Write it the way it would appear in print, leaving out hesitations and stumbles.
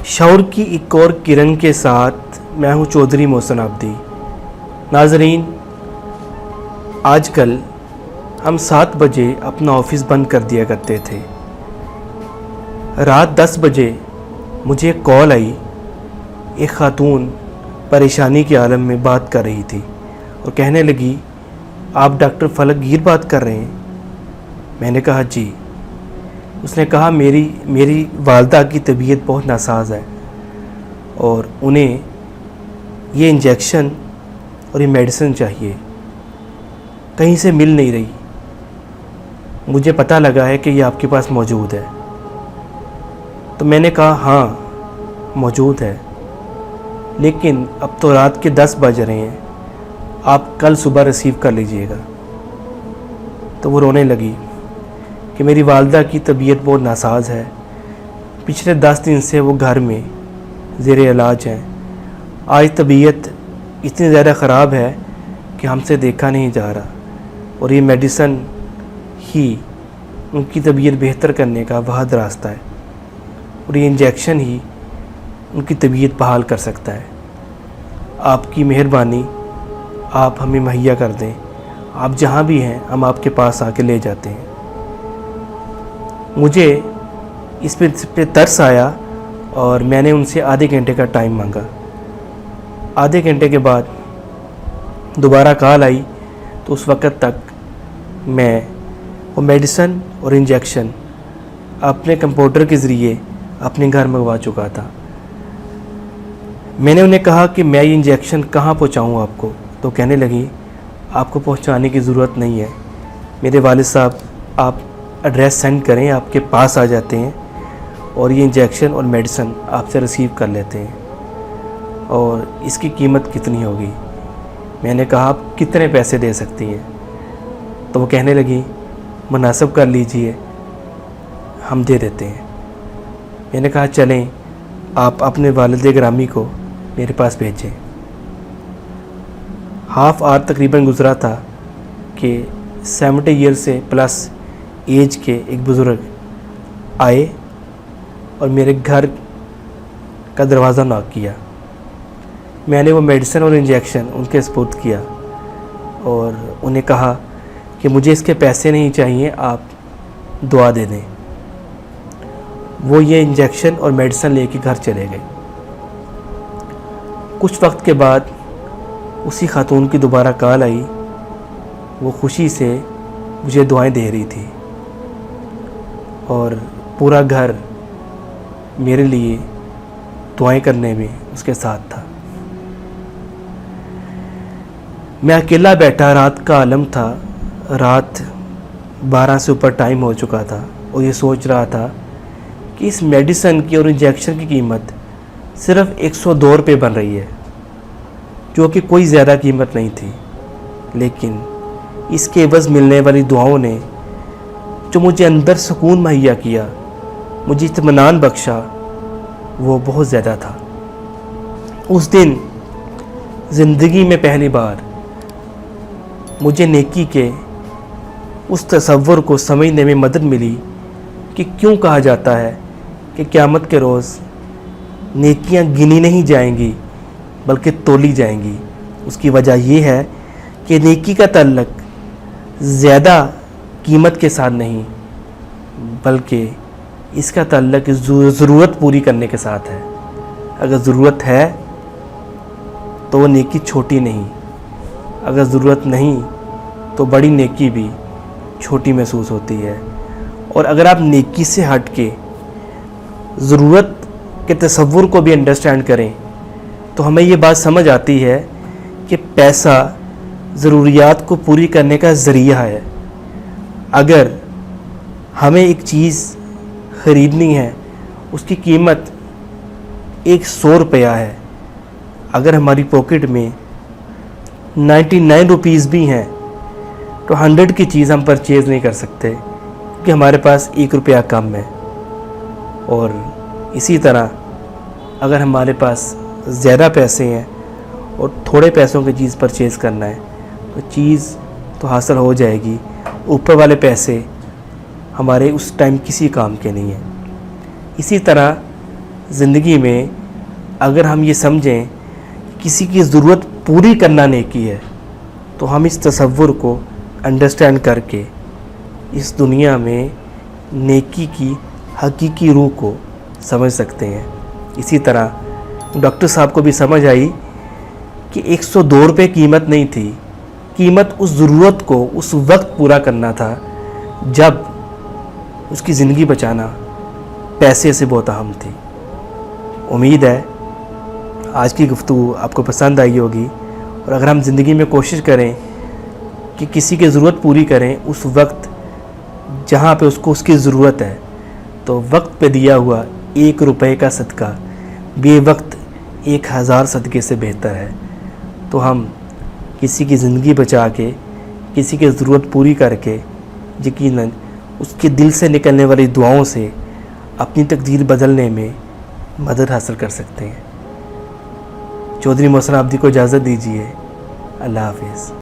شعور کی ایک اور کرن کے ساتھ میں ہوں چودھری محسن عابدی۔ ناظرین، آج کل ہم 7 بجے اپنا آفس بند کر دیا کرتے تھے۔ رات 10 بجے مجھے ایک کال آئی، ایک خاتون پریشانی کے عالم میں بات کر رہی تھی اور کہنے لگی، آپ ڈاکٹر فلک گیر بات کر رہے ہیں؟ میں نے کہا جی۔ اس نے کہا میری والدہ کی طبیعت بہت ناساز ہے اور انہیں یہ انجیکشن اور یہ میڈیسن چاہیے، کہیں سے مل نہیں رہی۔ مجھے پتہ لگا ہے کہ یہ آپ کے پاس موجود ہے۔ تو میں نے کہا ہاں موجود ہے، لیکن اب تو رات کے 10 بج رہے ہیں، آپ کل صبح ریسیو کر لیجئے گا۔ تو وہ رونے لگی کہ میری والدہ کی طبیعت بہت ناساز ہے، پچھلے 10 دن سے وہ گھر میں زیر علاج ہیں، آج طبیعت اتنی زیادہ خراب ہے کہ ہم سے دیکھا نہیں جا رہا، اور یہ میڈیسن ہی ان کی طبیعت بہتر کرنے کا واحد راستہ ہے، اور یہ انجیکشن ہی ان کی طبیعت بحال کر سکتا ہے۔ آپ کی مہربانی آپ ہمیں مہیا کر دیں، آپ جہاں بھی ہیں ہم آپ کے پاس آ کے لے جاتے ہیں۔ مجھے اس پہ ترس آیا اور میں نے ان سے آدھے گھنٹے کا ٹائم مانگا۔ آدھے گھنٹے کے بعد دوبارہ کال آئی تو اس وقت تک میں وہ میڈیسن اور انجیکشن اپنے کمپیوٹر کے ذریعے اپنے گھر منگوا چکا تھا۔ میں نے انہیں کہا کہ میں یہ انجیکشن کہاں پہنچاؤں آپ کو؟ تو کہنے لگی آپ کو پہنچانے کی ضرورت نہیں ہے، میرے والد صاحب آپ ایڈریس سینڈ کریں، آپ کے پاس آ جاتے ہیں اور یہ انجیکشن اور میڈیسن آپ سے ریسیو کر لیتے ہیں۔ اور اس کی قیمت کتنی ہوگی؟ میں نے کہا آپ کتنے پیسے دے سکتی ہیں؟ تو وہ کہنے لگی مناسب کر لیجئے، ہم دے دیتے ہیں۔ میں نے کہا چلیں آپ اپنے والد گرامی کو میرے پاس بھیجیں۔ ہاف آور تقریباً گزرا تھا کہ 70 ایئر سے پلس ایج کے ایک بزرگ آئے اور میرے گھر کا دروازہ ناک کیا۔ میں نے وہ میڈیسن اور انجیکشن ان کے سپرد کیا اور انہیں کہا کہ مجھے اس کے پیسے نہیں چاہیے، آپ دعا دے دیں۔ وہ یہ انجیکشن اور میڈیسن لے کے گھر چلے گئے۔ کچھ وقت کے بعد اسی خاتون کی دوبارہ کال آئی، وہ خوشی سے مجھے دعائیں دے رہی تھی اور پورا گھر میرے لیے دعائیں کرنے میں اس کے ساتھ تھا۔ میں اکیلا بیٹھا، رات کا عالم تھا، رات 12 سے اوپر ٹائم ہو چکا تھا اور یہ سوچ رہا تھا کہ اس میڈیسن کی اور انجیکشن کی قیمت صرف 102 روپے بن رہی ہے، جو کہ کوئی زیادہ قیمت نہیں تھی، لیکن اس کے عوض ملنے والی دعاؤں نے جو مجھے اندر سکون مہیا کیا، مجھے اطمینان بخشا، وہ بہت زیادہ تھا۔ اس دن زندگی میں پہلی بار مجھے نیکی کے اس تصور کو سمجھنے میں مدد ملی کہ کیوں کہا جاتا ہے کہ قیامت کے روز نیکیاں گنی نہیں جائیں گی بلکہ تولی جائیں گی۔ اس کی وجہ یہ ہے کہ نیکی کا تعلق زیادہ قیمت کے ساتھ نہیں، بلکہ اس کا تعلق ضرورت پوری کرنے کے ساتھ ہے۔ اگر ضرورت ہے تو وہ نیکی چھوٹی نہیں، اگر ضرورت نہیں تو بڑی نیکی بھی چھوٹی محسوس ہوتی ہے۔ اور اگر آپ نیکی سے ہٹ کے ضرورت کے تصور کو بھی انڈرسٹینڈ کریں تو ہمیں یہ بات سمجھ آتی ہے کہ پیسہ ضروریات کو پوری کرنے کا ذریعہ ہے۔ اگر ہمیں ایک چیز خریدنی ہے، اس کی قیمت 100 روپیہ ہے، اگر ہماری پاکٹ میں 99 روپیز بھی ہیں تو 100 کی چیز ہم پرچیز نہیں کر سکتے کیونکہ ہمارے پاس 1 روپیہ کم ہے۔ اور اسی طرح اگر ہمارے پاس زیادہ پیسے ہیں اور تھوڑے پیسوں کی چیز پرچیز کرنا ہے تو چیز تو حاصل ہو جائے گی، اوپر والے پیسے ہمارے اس ٹائم کسی کام کے نہیں ہیں۔ اسی طرح زندگی میں اگر ہم یہ سمجھیں کہ کسی کی ضرورت پوری کرنا نیکی ہے تو ہم اس تصور کو انڈرسٹینڈ کر کے اس دنیا میں نیکی کی حقیقی روح کو سمجھ سکتے ہیں۔ اسی طرح ڈاکٹر صاحب کو بھی سمجھ آئی کہ 102 روپے قیمت نہیں تھی، قیمت اس ضرورت کو اس وقت پورا کرنا تھا جب اس کی زندگی بچانا پیسے سے بہت اہم تھی۔ امید ہے آج کی گفتگو آپ کو پسند آئی ہوگی، اور اگر ہم زندگی میں کوشش کریں کہ کسی کی ضرورت پوری کریں اس وقت جہاں پہ اس کو اس کی ضرورت ہے، تو وقت پہ دیا ہوا 1 روپے کا صدقہ بے وقت 1000 صدقے سے بہتر ہے۔ تو ہم کسی کی زندگی بچا کے، کسی کی ضرورت پوری کر کے، یقیناً اس کے دل سے نکلنے والی دعاؤں سے اپنی تقدیر بدلنے میں مدد حاصل کر سکتے ہیں۔ چودھری محسن عابدی کو اجازت دیجیے۔ اللہ حافظ۔